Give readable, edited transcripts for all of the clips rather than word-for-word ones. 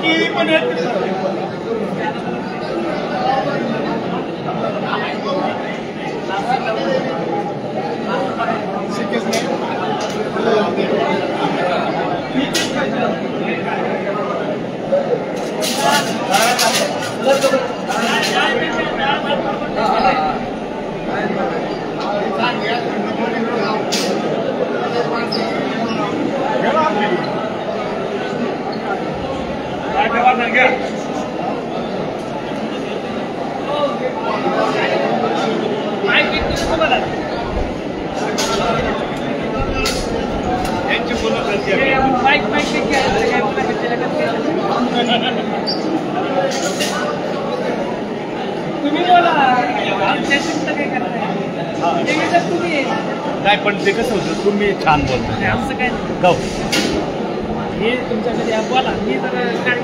केळी पण आहेत. तुम्ही बोला काय पण ते कसं होतं तुम्ही छान बोलता आमचं काय गाव हे तुमच्याकडे बोला मी तर काय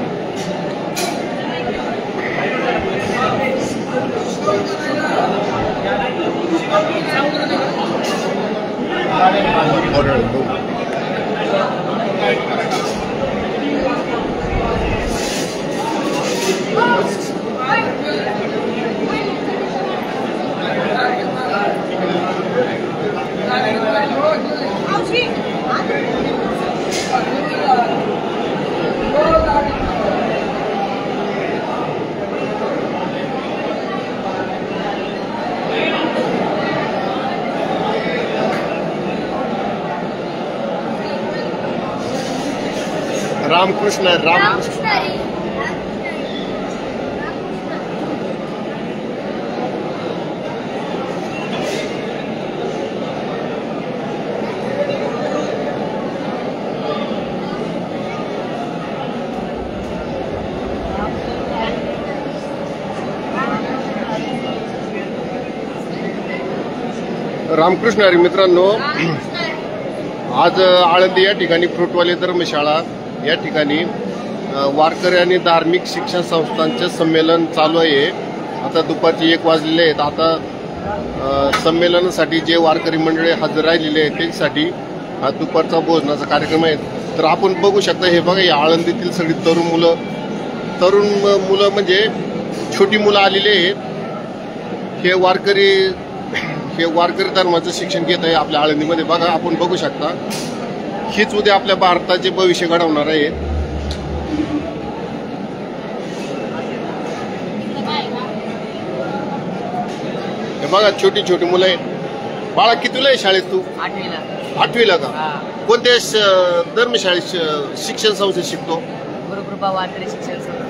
रामकृष्ण रामकृष्ण रामकृष्ण हरी मित्रांनो, आज आळंदी या ठिकाणी फ्रूटवाले धर्मशाळा या ठिकाणी वारकरी आणि धार्मिक शिक्षण संस्थांचे संमेलन चालू आहे। आता दुपारचे 1 वाजलेले आहेत। आता संमेलनासाठी जे वारकरी मंडळी हजर राहिलेले आहेत त्यांच्यासाठी हा दुपारचा भोजनाचा कार्यक्रम आहे। तर आपण बघू शकता, हे बघा या आळंदीतील सगळी तरुण मुलं म्हणजे छोटी मुलं आलेली आहेत। हे वारकरी धर्माचं शिक्षण घेत आहे आपल्या आळंदीमध्ये। बघा आपण बघू शकता, हीच उद्या आपल्या भारताचे भविष्य घडवणार आहेत। हे बघा छोटी छोटी मुलं आहेत। बाळा कितीला आहे शाळेत तू? 8वीला का? कोणत्या धर्मशाळेत शिक्षण संस्थेत शिकतो? गुरुकृपा वारकरी शिक्षण संस्था।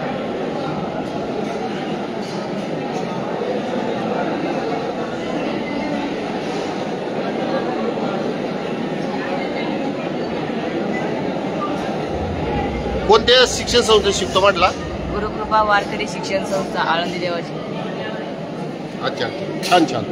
कोणत्या शिक्षण संस्थेत शिकतो म्हटला? गुरुकृपा वारकरी शिक्षण संस्था, आळंदी देवाची। अच्छा, छान छान।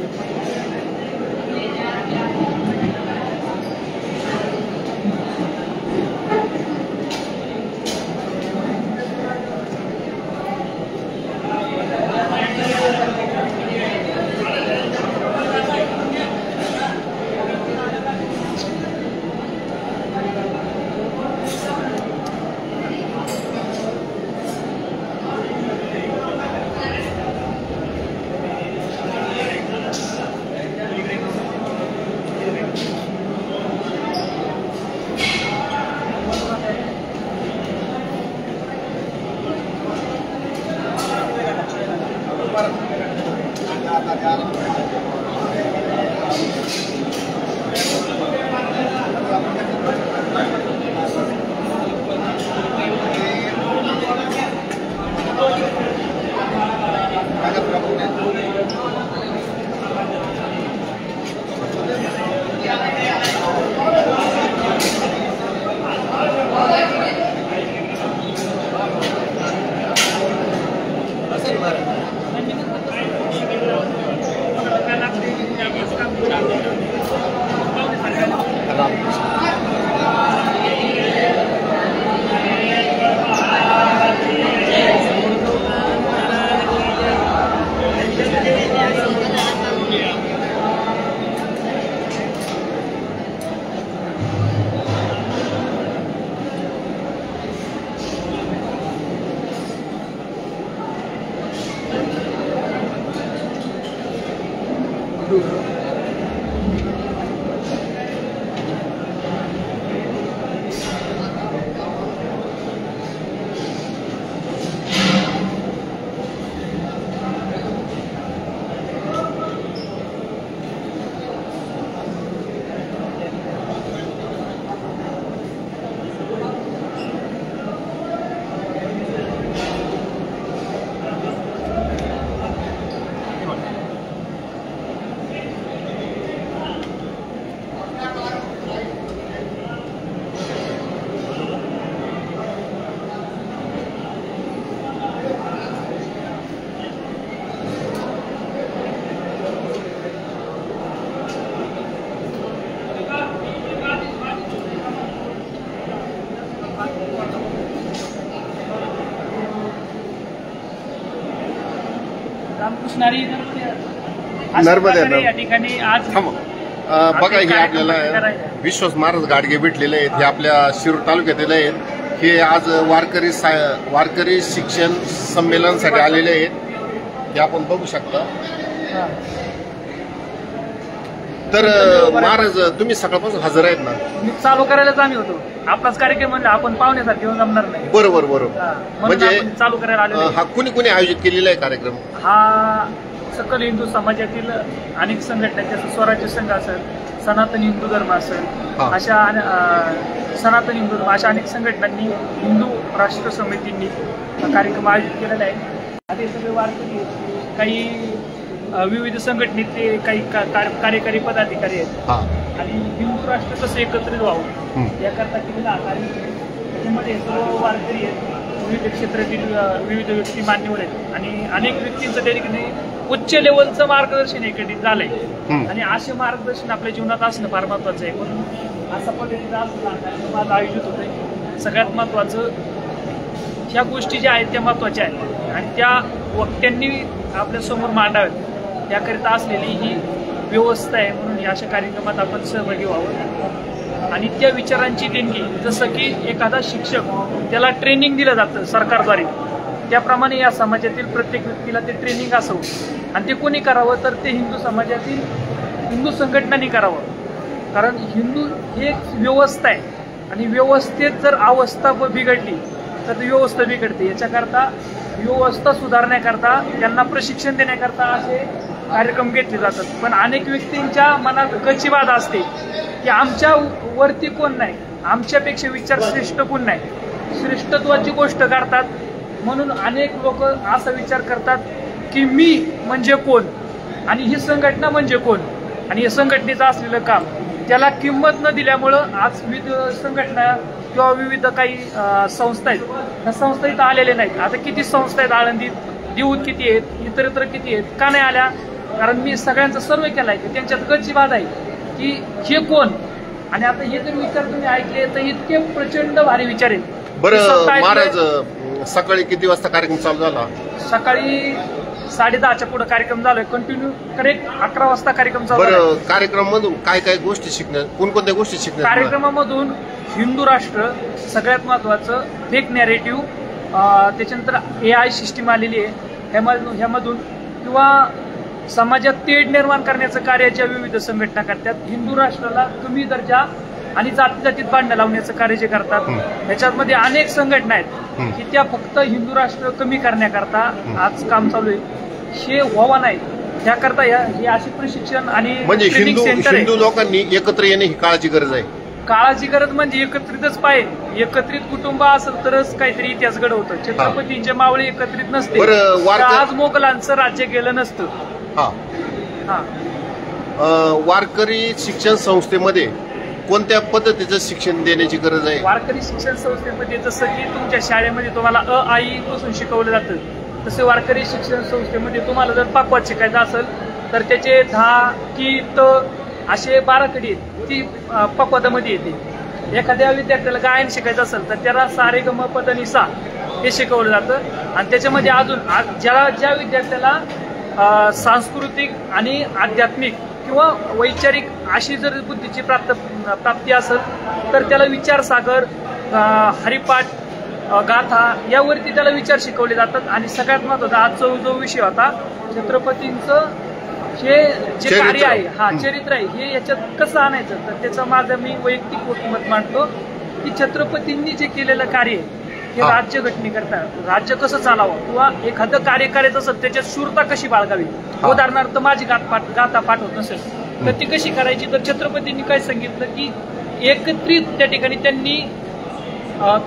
असणारी नर्मदा या ठिकाणी आज बघा हे आपल्याला विश्वास महाराज गाडगे भेटलेले आहेत. हे आपल्या शिरूर तालुक्यातील आहेत. हे आज वारकरी शिक्षण संमेलनासाठी आलेले आहेत. हे आपण बघू शकता. तर महाराज तुम्ही सकाळपासून हजर आहेत ना? मी चालू करायलाच आम्ही होतो. आपलाच कार्यक्रम म्हणजे आपण पाहुण्यासाठी येऊन जमणार नाही. बरोबर म्हणजे चालू करायला आलो. हा कुणी आयोजित केलेला आहे कार्यक्रम? हा सकल हिंदू समाजातील अनेक संघटना जसं स्वराज्य संघ असेल, सनातन हिंदू धर्म असेल, अशा सनातन हिंदू धर्म अशा अनेक संघटनांनी, हिंदू राष्ट्र समितींनी कार्यक्रम आयोजित केलेला आहे. आणि सगळे वारकरी काही विविध संघटनेतले काही कार्यकारी पदाधिकारी आहेत आणि हिंदू राष्ट्र कसं एकत्रित व्हावं याकरता केलेला कार्यक्रम. त्याच्यामध्ये सर्व वारकरी आहेत, विविध क्षेत्रातील विविध व्यक्ती मान्यवर आहेत आणि अनेक व्यक्तींचं त्या ठिकाणी उच्च लेवलचं मार्गदर्शन एकत्रित झालंय आणि असे मार्गदर्शन आपल्या जीवनात असणं फार महत्वाचं आहे. म्हणून असा पद्धतीचा असं आयोजित होतंय. सगळ्यात महत्वाचं ह्या गोष्टी ज्या आहेत त्या महत्वाच्या आहेत आणि त्या वक्त्यांनी आपल्या समोर मांडाव्यात याकरिता असलेली ही व्यवस्था आहे. म्हणून या अशा कार्यक्रमात आपण सहभागी व्हावं आणि त्या विचारांची देणगी, जसं की एखादा शिक्षक त्याला ट्रेनिंग दिलं जातं सरकारद्वारे, त्याप्रमाणे या समाजातील प्रत्येक व्यक्तीला ते ट्रेनिंग असावं आणि ते कोणी करावं तर ते हिंदू समाजातील हिंदू संघटनांनी करावं. कारण हिंदू ही एक व्यवस्था आहे आणि व्यवस्थेत जर अवस्था बिघडली तर ती व्यवस्था बिघडते. याच्याकरता व्यवस्था सुधारण्याकरता त्यांना प्रशिक्षण देण्याकरता असे कार्यक्रम घेतले जातात. पण अनेक व्यक्तींच्या मनात गच्चीवाद असते की आमच्या वरती कोण नाही, आमच्यापेक्षा विचार श्रेष्ठ कोण नाही, श्रेष्ठत्वाची गोष्ट करतात. म्हणून अनेक लोक असा विचार करतात की मी म्हणजे कोण आणि ही संघटना म्हणजे कोण आणि हे संघटनेचं असलेलं काम त्याला किंमत न दिल्यामुळं आज विविध संघटना किंवा विविध काही संस्था आहेत, त्या संस्था इथं आलेल्या नाहीत. आता किती संस्था आहेत आळंदीत, देऊत किती आहेत, इतरत्र किती आहेत, का नाही आल्या? कारण मी सगळ्यांचा सर्वे केलाय की त्यांच्यात गच्चीवाद आहे की हे कोण. आणि आता हे जर विचार तुम्ही ऐकले तर इतके प्रचंड भारी विचार आहेत. बरं महाराज, सकाळी किती वाजता कार्यक्रम चालू झाला? सकाळी 10:30च्या पुढे कार्यक्रम झालोय. कंटिन्यू करेक्ट 11 वाजता कार्यक्रम चालू. बरं कार्यक्रमामधून काय गोष्टी शिकणार, कोणकोणत्या गोष्टी शिकणार? कार्यक्रमामधून हिंदू राष्ट्र सगळ्यात महत्वाचं, फेक नॅरेटिव्ह, त्याच्यानंतर AI सिस्टीम आलेली आहे ह्यामधून किंवा समाजात तेढ निर्माण करण्याचं कार्य ज्या विविध संघटना करतात, हिंदू राष्ट्राला कमी दर्जा आणि जातीत भांडण लावण्याचं कार्य जे करतात, ह्याच्यामध्ये अनेक संघटना आहेत की त्या फक्त हिंदू राष्ट्र कमी करण्याकरता आज काम चालू आहे. हे व्हावा नाही त्याकरता हे असे प्रशिक्षण आणि म्हणजे हिंदू लोकांनी एकत्र येणे ही काळाची गरज आहे. काळाची गरज म्हणजे एकत्रितच पाहिजे. एकत्रित कुटुंब असेल तरच काहीतरी इतिहास घडवतं. छत्रपतींचे मावळे एकत्रित नसते आज मोगलांचं राज्य गेलं नसतं. वारकरी शिक्षण संस्थेमध्ये कोणत्या पद्धतीचं शिक्षण देण्याची गरज आहे? वारकरी शिक्षण संस्थेमध्ये जसं की तुमच्या शाळेमध्ये तुम्हाला अ आ इ पासून शिकवलं जातं, तसे वारकरी शिक्षण संस्थेमध्ये तुम्हाला जर पक्वाद शिकायचं असेल तर त्याचे 10 की त असे 12 कडे ती पक्वादामध्ये येते. एखाद्या विद्यार्थ्याला गायन शिकायचं असेल तर त्याला सा रे ग म प ध नि सा हे शिकवलं जातं आणि त्याच्यामध्ये अजून ज्या विद्यार्थ्याला सांस्कृतिक आणि आध्यात्मिक किंवा वैचारिक अशी जर बुद्धीची प्राप्ती असेल तर त्याला विचारसागर, हरिपाठ, गाथा यावरती त्याला विचार शिकवले जातात. आणि सगळ्यात महत्त्वाचा आजचा जो विषय होता छत्रपतींचं हे जे कार्य आहे, चरित्र आहे, हे याच्यात कसं आणायचं, तर त्याचं माझं मी वैयक्तिक मत मांडतो की छत्रपतींनी जे केलेलं कार्य आहे हे राज्य घटनेकरता, राज्य कसं चालावं किंवा एखादं कार्य करायचं असेल त्याच्यात शूरता कशी बाळगावी. उदाहरणार्थ माझी गाथा पाठ होत नसेल तर ती कशी करायची, तर छत्रपतींनी काय सांगितलं की एकत्रित त्या ठिकाणी त्यांनी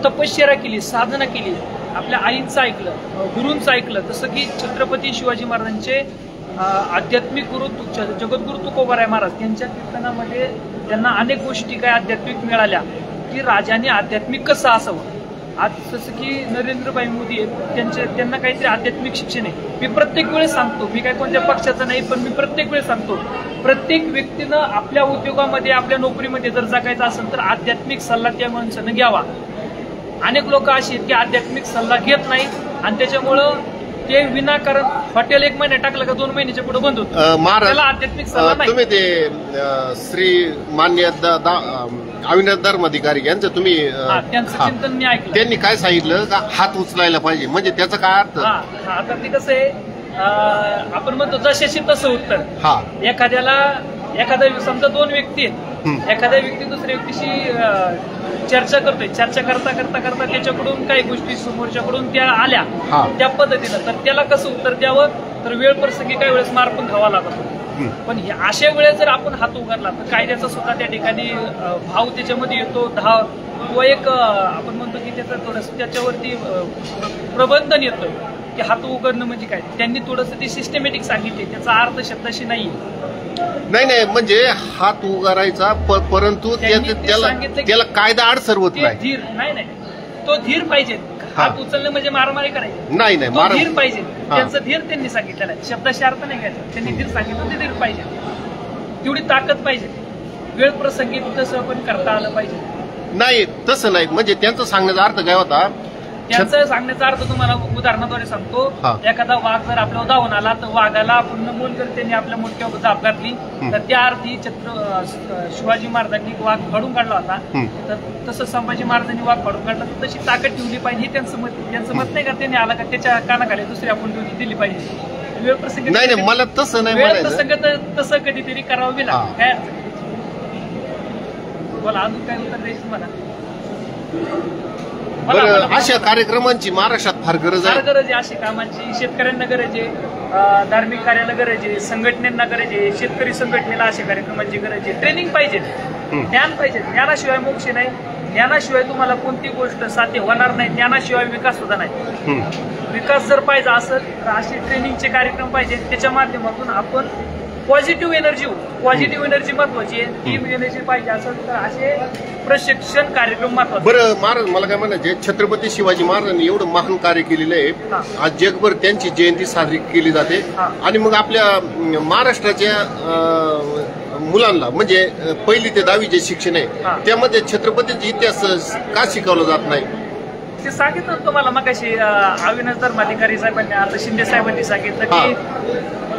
तपश्चर्या केली, साधना केली, आपल्या आईंचं ऐकलं, गुरूंचं ऐकलं. जसं की छत्रपती शिवाजी महाराजांचे आध्यात्मिक गुरु जगद्गुरु तुकोबाराय महाराज यांच्या कीर्तनामध्ये त्यांना अनेक गोष्टी काय आध्यात्मिक मिळाल्या की राजाने आध्यात्मिक कसं असावं. आज जसं की नरेंद्रभाई मोदी आहेत, त्यांना काहीतरी आध्यात्मिक शिक्षण आहे. मी प्रत्येक वेळेस सांगतो, मी काय कोणत्या पक्षाचं नाही, पण मी प्रत्येक वेळेस सांगतो प्रत्येक व्यक्तीनं आपल्या उद्योगामध्ये, आपल्या नोकरीमध्ये जर जगायचं असेल तर आध्यात्मिक सल्ला त्या माणसानं घ्यावा. अनेक लोक अशी आहेत की आध्यात्मिक सल्ला घेत नाही आणि त्याच्यामुळं ते विनाकारण हॉटेल 1 महिने टाकलं का 2 महिन्याच्या पुढे बंद होतं. महाराज त्याला आध्यात्मिक सल्ला नाही. तुम्ही ते श्री मान्य अविनाश धर्माधिकारी यांचं तुम्ही त्यांचं चिंतन मी ऐकलं. त्यांनी काय सांगितलं का हात उचलायला पाहिजे, म्हणजे त्याचा काय अर्थ? आता ते कसं आहे, आपण म्हणतो जशाशी तसं उत्तर. हा, एखादा समजा 2 व्यक्ती आहेत, एखाद्या व्यक्ती दुसऱ्या व्यक्तीशी चर्चा करतोय, चर्चा करता करता करता त्याच्याकडून काही गोष्टी समोरच्याकडून त्या आल्या त्या पद्धतीनं, तर त्याला कसं उत्तर द्यावं, तर वेळ प्रसंगी काही वेळेस मार पण खावा लागतो. पण अशा वेळेस जर आपण हात उगारला तर कायद्याचा सुद्धा त्या ठिकाणी भाव त्याच्यामध्ये येतो. तो एक आपण म्हणतो की त्याचं थोडंसं त्याच्यावरती प्रबंधन येतं की हात उघडणं म्हणजे काय. त्यांनी थोडंसं ते सिस्टमॅटिक सांगितले, त्याचा अर्थ शब्दाशी नाही. म्हणजे हात उगारायचा, परंतु त्याला कायदा आड सरवत नाही. धीर नाही, तो धीर पाहिजे. हात उचलणं म्हणजे मारामारी करायची नाही, धीर पाहिजे. त्यांचं धीर त्यांनी सांगितलेलं आहे, शब्दाशी अर्थ नाही घ्यायचा. त्यांनी धीर सांगितलं, ते धीर पाहिजे, तेवढी ताकद पाहिजे. वेळ प्रसंगी तसं पण करता आलं पाहिजे. नाही तसं नाही, म्हणजे त्यांचा सांगण्याचा अर्थ काय होता? त्यांचा सांगण्याचा अर्थ तुम्हाला उदाहरणाद्वारे सांगतो. एखादा वाघ जर आपल्यावर धावून आला तर वाघाला पूर्ण मूल जर त्यांनी आपल्या मोठ्यावर जाप घातली तर त्या अर्थी शिवाजी महाराजांनी वाघ फाडून काढला होता. तर तसं संभाजी महाराजांनी वाघ फाडून काढला, तर तशी ताकद ठेवली पाहिजे. हे त्यांचं मत नाही का? त्यांनी आला का त्याच्या कानाखाली दुसरी आपण दिली पाहिजे. वेळ प्रसंग नाही, मला तसं नाही, वेळ प्रसंग तसं कधीतरी करावं गेला. काय अडचण? बोला, अजून काय उत्तर द्यायचं मला? अशा कार्यक्रमांची महाराष्ट्रात फार गरज आहे. अशा कामांची शेतकऱ्यांना गरज आहे, धार्मिक कार्याला गरज आहे, संघटनेला गरज आहे, शेतकरी संघटनेला अशा कार्यक्रमांची गरज आहे. ट्रेनिंग पाहिजे, ज्ञान पाहिजे. ज्ञानाशिवाय मोक्ष नाही, ज्ञानाशिवाय तुम्हाला कोणती गोष्ट साध्य होणार नाही, ज्ञानाशिवाय विकास सुद्धा नाही. विकास जर पाहिजे असेल तर असे ट्रेनिंगचे कार्यक्रम पाहिजे, त्याच्या माध्यमातून आपण पॉझिटिव्ह एनर्जी पॉझिटिव्ह एनर्जी महत्वाची आहे. टीम एनर्जी पाहिजे असेल तर असे प्रशिक्षण कार्यक्रम महत्वाचे. बरं महाराज, मला काय म्हणायचे, छत्रपती शिवाजी महाराजांनी एवढं महान कार्य केलेलं आहे, आज जगभर त्यांची जयंती साजरी केली जाते. आणि मग आपल्या महाराष्ट्राच्या मुलांना म्हणजे 1ली ते 10वी जे शिक्षण आहे त्यामध्ये छत्रपतीचा इतिहास का शिकवला जात नाही? ते सांगितलं तुम्हाला मगाशी अविनाश धर्माधिकारी साहेबांनी, आता शिंदे साहेबांनी सांगितलं की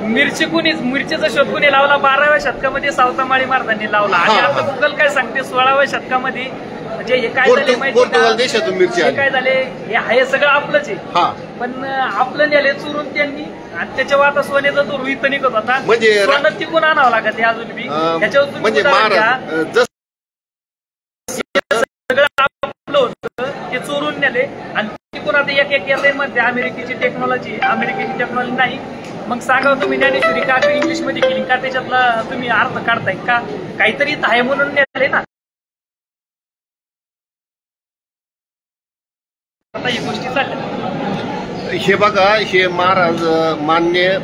मिरचीचा शोध कोणी लावला 12व्या शतकामध्ये सावतामाळी महाराजांनी लावला. आणि आता गुगल काय सांगते 16व्या शतकामध्ये, म्हणजे हे काय झाले पोर्तुगाल देशातून मिरची काय झाले, हे सगळं आपलंच आहे. पण आपलं नेले चुरून त्यांनी, आणि त्याच्यावर आता सोन्याचा तो इथं निघत होता, म्हणजे सोनं तिकून आणावं लागत हे अजून बी. त्याच्यावर म्हणजे सगळं आपलं होतं ते चोरून नेले आणि तिकून आता एक मध्ये अमेरिकेची टेक्नॉलॉजी नाही. मग सांगा तुम्ही ज्ञानेश्वरी का इंग्लिश मध्ये केली का? त्याच्यातला तुम्ही अर्थ काढताय का? काहीतरी आहे म्हणून नेले ना. आता ही गोष्टी चालल्या. हे बघा, हे महाराज मान्य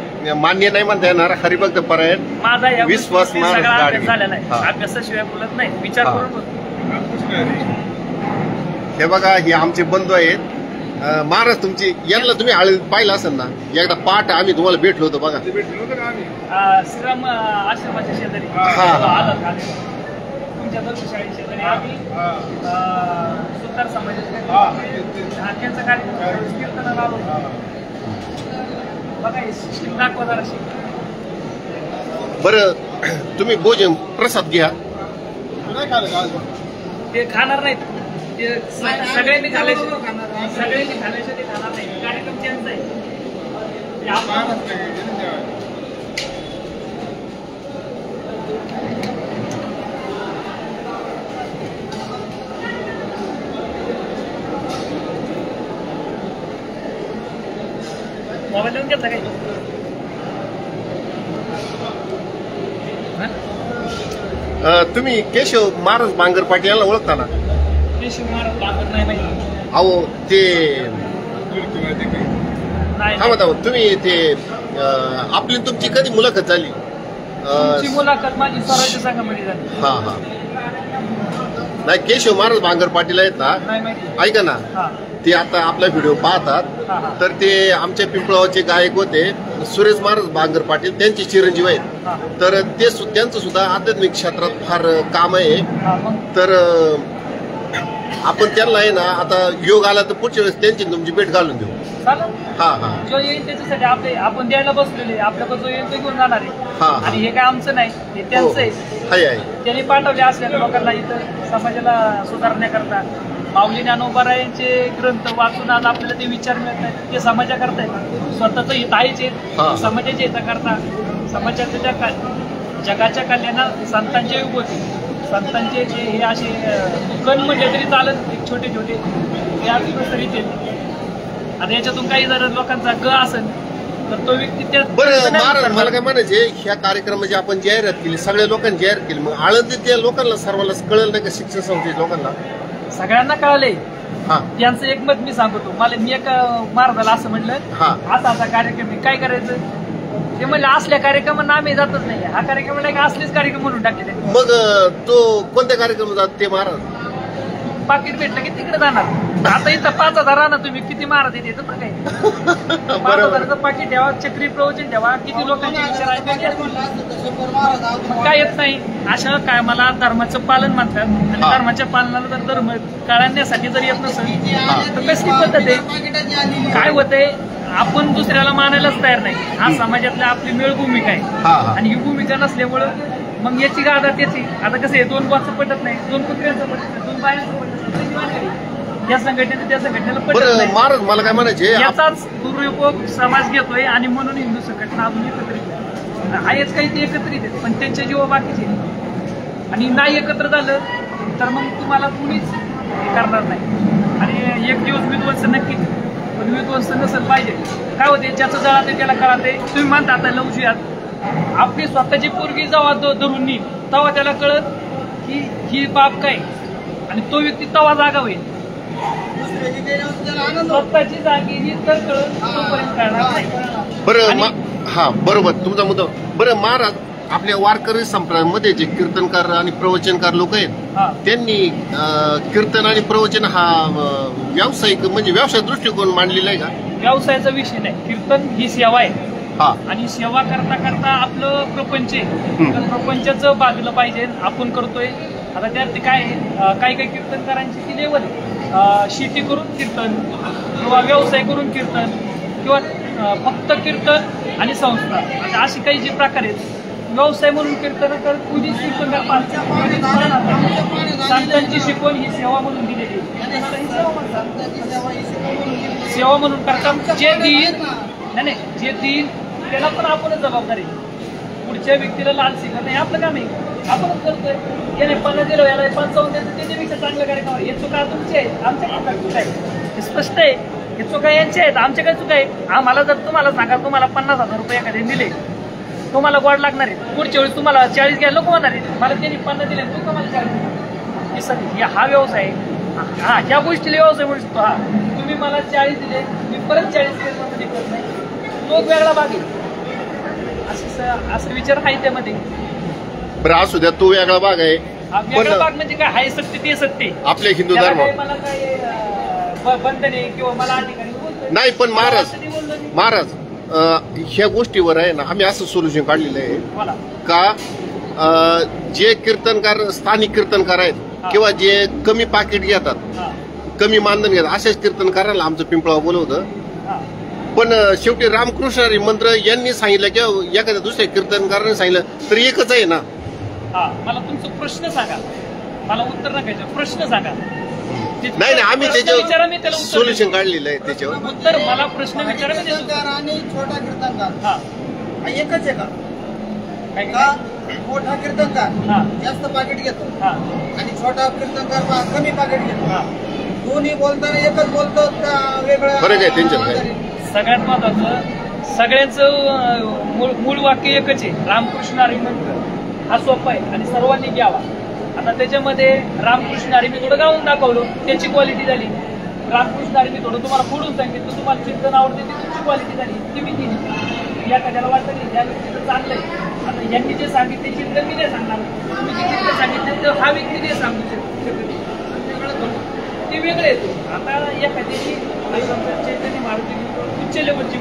नाही म्हणता येणार, हरिभक्त परायण. माझा या विश्वास सगळा अभ्यास झालेला आहे, अभ्यासाशिवाय बोलत नाही, विचार करून. हे बघा, हे आमचे बंधू आहेत. महाराज तुमची यांना तुम्ही आळंदीत पाहिलं असेल ना, एकदा पाठ आम्ही तुम्हाला भेटलो होतो बघा, श्रम आश्रमाच्या शेजारी तुमच्या धर्मशाळेच्या शेजारी आम्ही सुतार समाजाच्या त्यांचा कार्यक्रम कीर्तनाला आलो बघा. सिस्टीम दाखवा जराशी. बरं, तुम्ही भोजन प्रसाद घ्या. ते खाणार नाहीत, ते सगळ्यांनी खाल्याशिवाय ते खाणार नाही. कार्यक्रम त्यांचा आहे. मोबाईल देऊन घेतला काही? तुम्ही केशव महाराज बांगर पाटील यांना ओळखता ना? केशव महाराज बांगर नाही माहिती. अहो ते थांबा, तुम्ही ते आपली तुमची कधी मुलाखत झाली? मुलाखत माझी स्वराज्य संघामध्ये झाली. हा, नाही केशव महाराज बांगर पाटील आहेत ना, ऐका ना, ते आता आपला व्हिडिओ पाहतात, तर ते आमच्या पिंपळावरचे गायक होते सुरेश महाराज बांगर पाटील, त्यांचे चिरंजीव आहेत. तर त्यांचं सुद्धा आध्यात्मिक क्षेत्रात फार काम आहे. तर आपण त्यांना आहे ना आता योग आला तर पुढच्या वेळेस त्यांची तुमची भेट घालून देऊ. चालेल. हा हा जो येईल त्याच्यासाठी आपण द्यायला बसलेले आपल्याकडे जो येईल तो घेऊन जाणार हा, आहे. हा. आणि हे काय आमचं नाही, हे त्यांचं आहे. आहे त्यांनी पाठवले असलेल्या लोकांना इथं समाजाला सुधारण्याकरता माऊली ज्ञानोबा यांचे ग्रंथ वाचून आज आपल्याला ते विचार मिळत नाहीत. ते समाजाकरता आहेत, स्वतःचं हित आहेच हा. आहेत, समाजाच्या हिताकरता समाजाच्या जगाच्या कल्याणात संतांचे युग होते. संतांचे जे हे असे कण म्हटले तरी चालत, एक छोटे छोटे हे आज प्रसरित आहेत. आता याच्यातून काही जर लोकांचा ग असेल तर तो व्यक्ती त्या बरं. महाराज मला काय म्हणायचे, ह्या कार्यक्रमाची आपण जाहिरात केली, सगळ्या लोकांनी जाहीर केली, मग आळंदीतल्या लोकांना सर्वांना कळलं नाही का, शिक्षण संस्थेच्या लोकांना? सगळ्यांना कळाले. हा त्यांचं एक मत मी सांगतो. मी एक महाराजाला असं म्हटलं, हा. असा कार्यक्रम आहे, काय करायचं? ते म्हणले असल्या कार्यक्रमांना आम्ही जातच नाही, हा कार्यक्रम नाही का असलेच कार्यक्रम म्हणून टाकले. मग तो कोणत्या कार्यक्रमात जात ते महाराज? पाकिट भेटलं की तिकडे जाणार. आता इथं 5,000 राहणार, तुम्ही किती महाराज येते तर काय 5,000चं पाकिट ठेवा, चक्री प्रवचन ठेवा, किती लोकांचे विचार आहेत काय येत नाही. अशा काय मला धर्माचं पालन म्हणतात आणि धर्माच्या पालनाला जर धर्म कळण्यासाठी जर येत नसेल तर कसली पद्धत आहे? काय होतंय, आपण दुसऱ्याला मानायलाच तयार नाही. हा समाजातल्या आपली मेळ भूमिका आहे आणि ही भूमिका नसल्यामुळं मग याची गादा त्याची. आता कसं आहे, 2 बॉसचं पटत नाही, 2 कुत्र्यांचं पटत नाही, 2 बायांचं पटत नाही, त्या संघटनेचं त्या संघटनेला पटत नाही. महाराज मला काय म्हणायचे, याचाच दुरुपयोग समाज घेतोय आणि म्हणून हिंदू संघटना अजून एकत्रित आहे. आहेच काही ते एकत्रित आहेत पण त्यांच्या जीवा बाकीचे आणि नाही एकत्र झालं तर मग तुम्हाला कुणीच हे करणार नाही. आणि एक दिवस विध्वंस नक्की, पण विध्वंस नसेल पाहिजे. काय होते, ज्याचं जळाते त्याला कळते. तुम्ही म्हणता आता लवचियात आपली स्वतःची पोरगी जेव्हा धरून येईल तेव्हा त्याला कळत की ही बाप काय, आणि तो व्यक्ती तेव्हा जागा होईल. स्वतःची जागी ही तर कळत तोपर्यंत कळणार नाही. बरं. हा बरोबर तुमचा मुद्दा. बरं महाराज, आपल्या वारकरी संप्रदायामध्ये जे कीर्तनकार आणि प्रवचनकार लोक आहेत त्यांनी कीर्तन आणि प्रवचन हा व्यावसायिक म्हणजे व्यवसाय दृष्टिकोन मांडलेला आहे का? व्यवसायाचा विषय नाही, कीर्तन ही सेवा आहे. आणि सेवा करता करता आपलं प्रपंच आहे, तर प्रपंचाचं बाजूला पाहिजे. आपण करतोय आता त्यात काय काही काही कीर्तनकारांची ती लेवल आहे, शेती करून कीर्तन किंवा व्यवसाय करून कीर्तन किंवा फक्त कीर्तन आणि संस्कार अशी काही जे प्रकार आहेत. व्यवसाय म्हणून कीर्तन तर कुणी कीर्तनकार संतांची शिकवण ही सेवा म्हणून दिलेली सेवा म्हणून करतात. जे देईल नाही जे देईल त्याला पण आपणच जबाबदारी. पुढच्या व्यक्तीला लालची नाही आपलं काम आहे, आपणच करतोय. याने 50 दिलं, याला 55 द्यायचं, त्याच्यापेक्षा चांगलं कार्यक्रम. हे चुका तुमचे आहेत, आमच्या काय चुका आहे हे स्पष्ट आहे. हे चुका यांचे आहेत, आमच्या काय चुका आहे. आम्हाला जर तुम्हाला सांगा तुम्हाला 50,000 रुपये एखाद्या दिले, तुम्हाला गोड लागणार आहे. पुढच्या वेळेस तुम्हाला 40 घ्यायला नको होणार आहे. मला त्यांनी 50 दिले, तू का मला 40 दिले? हा व्यवसाय आहे. हा ह्या गोष्टीला व्यवसाय म्हणू शकतो. हा तुम्ही मला 40 दिले, मी परत 40 मध्ये करत नाही, तो वेगळा भाग आहे. असं विचार आहे त्यामध्ये. बरं असू द्या, तो वेगळा भाग आहे. वेगळा भाग म्हणजे काय, हाय सत्य ते सत्य आपल्या हिंदू धर्म मला काय बंधन आहे किंवा मला ठिकाणी नाही. पण महाराज ह्या गोष्टीवर आहे ना, आम्ही असं सोल्युशन काढलेलं आहे का जे कीर्तनकार स्थानिक कीर्तनकार आहेत किंवा जे कमी पाकिट घेतात, कमी मानधन घेतात, अशाच कीर्तनकारांना आमचं पिंपळा बोलवतं. पण शेवटी रामकृष्ण मंत्र यांनी सांगितलं किंवा एखाद्या दुसऱ्या कीर्तनकाराने सांगितलं तर एकच आहे ना. मला तुमचा प्रश्न सांगा, मला उत्तर नकायचं, प्रश्न सांगा. नाही आम्ही त्याच्यावर सोल्युशन काढलेलं आहे. त्याच्यावर उत्तर मला प्रश्न विचारा. आणि छोटा कीर्तनकार एकच आहे का? मोठा कीर्तनकार जास्त पाकिट घेतो आणि छोटा कीर्तनकार कमी पाकिट घेतो. दोन्ही बोलताना एकच बोलतो का वेगळं? फरक आहे त्यांच्यात. सगळ्यात महत्वाचं सगळ्यांचं मूळ वाक्य एकच आहे, रामकृष्ण हरी मंत्र. हा सोपा आहे आणि सर्वांनी घ्यावा. आता त्याच्यामध्ये रामकृष्ण हरी मी थोडं गाऊन दाखवलं, त्याची क्वालिटी झाली. रामकृष्ण हरी मी थोडं तुम्हाला फोडून सांगितलं, तुम्हाला कीर्तन आवडते ती तुमची क्वालिटी झाली, ती मी केली. या कशाला वाटतं नाही या व्यक्तीचं चांगलंय. आता यांनी जे सांगितले चिंतन मी नाही सांगणार, तुम्ही जे चिंतन सांगितले तर हा व्यक्ती नाही सांगू शकतो, ते वेगळे येतो. आता एखाद्याची चैतन्य मारुती उच्च लेवलची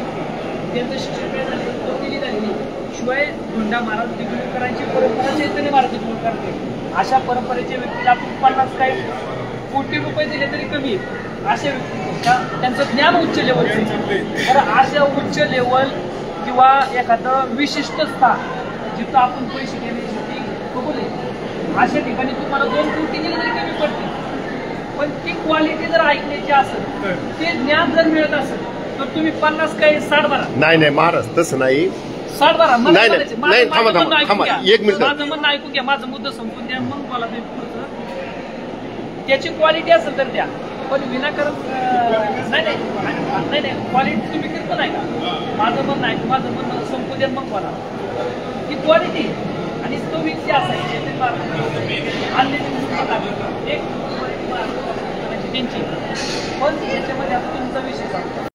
त्यांचं शिक्षण काय झाले, तो केली झालेली. शिवाय धोंडा महाराज दिगुळकरांची परंपरा चैतन्य मारुती करते. अशा परंपरेच्या व्यक्तीला आपण 50 काय कोटी रुपये दिले तरी कमी आहेत अशा व्यक्ती त्यांचं ज्ञान उच्च लेवलचं. तर अशा उच्च लेवल किंवा एखादं विशिष्ट स्थान जिथं आपण पैसे घेण्यासाठी बघू अशा ठिकाणी तुम्हाला 2 कोटी दिले तरी कमी पडते. पण ती क्वालिटी जर ऐकण्याची असेल ते ज्ञान जर मिळत असेल तर तुम्ही 50 काही 60 भरा. नाही महाराज तसं नाही. 60 भरा. नाही थांबा 1 मिनिट. माझं म्हणणं ऐकून घ्या, माझा मुद्दा संपून द्या, मग मला ते पुढचं त्याची क्वालिटी असेल तर द्या. पण विनाकारण नाही क्वालिटी तुम्ही करत नाही का. माझं म्हणणं आहे, माझं म्हणणं संपू द्या मग मला ही क्वालिटी आणि तो व्यक्ती असायची एक त्यांची. पण त्याच्यामध्ये आता तुमचा विषय सांगतो